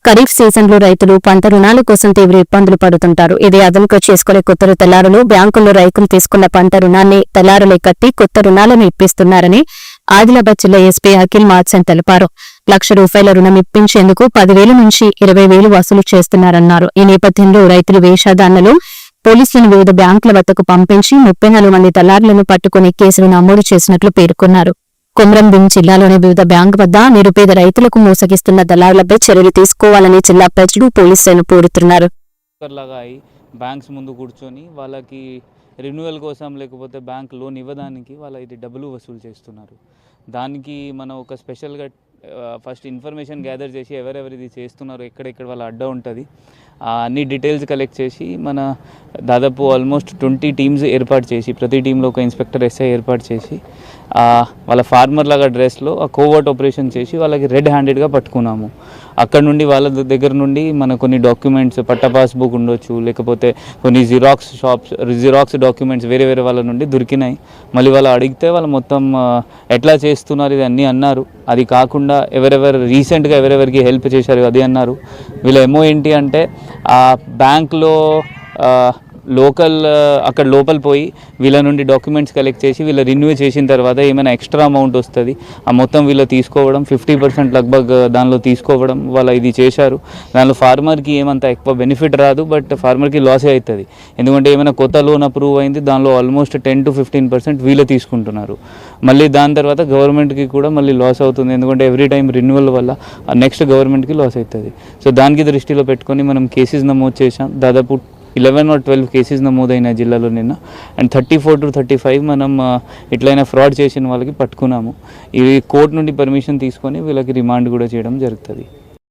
ఖరీఫ్ సీజన్లో రైతులు పంట రుణాల కోసం తీవ్ర ఇబ్బందులు పడుతుంటారు. ఇది అదనుగా చేసుకునే కొత్త తెల్లారులు బ్యాంకుల్లో రైతులు తీసుకున్న పంట రుణాన్ని తెల్లారులే కట్టి కొత్త రుణాలను ఇప్పిస్తున్నారని ఆదిలాబాద్ జిల్లా ఎస్పీ అఖిల్ మాత్సన్ తెలిపారు. ₹1,00,000 రుణం ఇప్పించేందుకు 10,000 నుంచి 20,000 వసూలు చేస్తున్నారన్నారు. ఈ నేపథ్యంలో రైతులు వేషధారణలో పోలీసులను వివిధ బ్యాంకుల వద్దకు పంపించి 34 మంది తెల్లారులను పట్టుకుని కేసులు నమోదు చేసినట్లు పేర్కొన్నారు. కొమరంభీం జిల్లాలోని వివిధ బ్యాంకు వద్ద నిరుపేద రైతులకు మోసగిస్తున్న దళారులపై చర్యలు తీసుకోవాలని జిల్లా ప్రజలు పోలీసులను కోరుతున్నారు. బ్యాంక్స్ ముందు కూర్చొని వాళ్ళకి రెన్యువల్ కోసం లేకపోతే బ్యాంక్ లోన్ ఇవ్వడానికి వాళ్ళ ఇది డబ్బులు వసూలు చేస్తున్నారు. దానికి మనం ఒక స్పెషల్గా ఫస్ట్ ఇన్ఫర్మేషన్ గ్యాదర్ చేసి ఎవరెవరు ఇది చేస్తున్నారో ఎక్కడెక్కడ వాళ్ళ అడ్డా ఉంటుంది అన్ని డీటెయిల్స్ కలెక్ట్ చేసి మన దాదాపు ఆల్మోస్ట్ 20 టీమ్స్ ఏర్పాటు చేసి ప్రతి టీంలో ఒక ఇన్స్పెక్టర్ ఎస్ఐ ఏర్పాటు చేసి వాళ్ళ ఫార్మర్ లాగా డ్రెస్లో ఆ కోవర్ట్ ఆపరేషన్ చేసి వాళ్ళకి రెడ్ హ్యాండెడ్గా పట్టుకున్నాము. అక్కడ నుండి వాళ్ళ దగ్గర నుండి మన కొన్ని డాక్యుమెంట్స్ పట్టా పాస్బుక్ ఉండొచ్చు, లేకపోతే కొన్ని జిరాక్స్ డాక్యుమెంట్స్ వేరే వేరే వాళ్ళ నుండి దొరికినాయి. మళ్ళీ వాళ్ళు అడిగితే వాళ్ళు మొత్తం ఎట్లా చేస్తున్నారు ఇది అన్నీ అన్నారు. అది కాకుండా ఎవరెవరు రీసెంట్గా ఎవరెవరికి హెల్ప్ చేశారు అది అన్నారు. వీళ్ళ ఏమో ఏంటి అంటే ఆ బ్యాంక్లో అక్కడ లోపల పోయి వీళ్ళ నుండి డాక్యుమెంట్స్ కలెక్ట్ చేసి వీళ్ళ రిన్యూ చేసిన తర్వాత ఏమైనా ఎక్స్ట్రా అమౌంట్ వస్తుంది ఆ మొత్తం వీళ్ళు తీసుకోవడం 50% లగ్భగ్ దానిలో తీసుకోవడం వాళ్ళ ఇది చేశారు. దానిలో ఫార్మర్కి ఏమంత ఎక్కువ బెనిఫిట్ రాదు, బట్ ఫార్మర్కి లాసే అవుతుంది. ఎందుకంటే ఏమైనా కొత్త లోన్ అప్రూవ్ అయింది దానిలో ఆల్మోస్ట్ 10 to 15% వీళ్ళు తీసుకుంటున్నారు. మళ్ళీ దాని తర్వాత గవర్నమెంట్కి కూడా మళ్ళీ లాస్ అవుతుంది, ఎందుకంటే ఎవ్రీ టైం రెన్యువల్ వల్ల నెక్స్ట్ గవర్నమెంట్కి లాస్ అవుతుంది. సో దానికి దృష్టిలో పెట్టుకొని మనం కేసెస్ నమోదు చేసాం. దాదాపు 11 or 12 కేసెస్ నమోదైన జిల్లాలో నిన్న. అండ్ 34 to 35 మనం ఇట్లయినా ఫ్రాడ్ చేసిన వాళ్ళకి పట్టుకున్నాము. ఇవి కోర్టు నుండి పర్మిషన్ తీసుకొని వీళ్ళకి రిమాండ్ కూడా చేయడం జరుగుతుంది.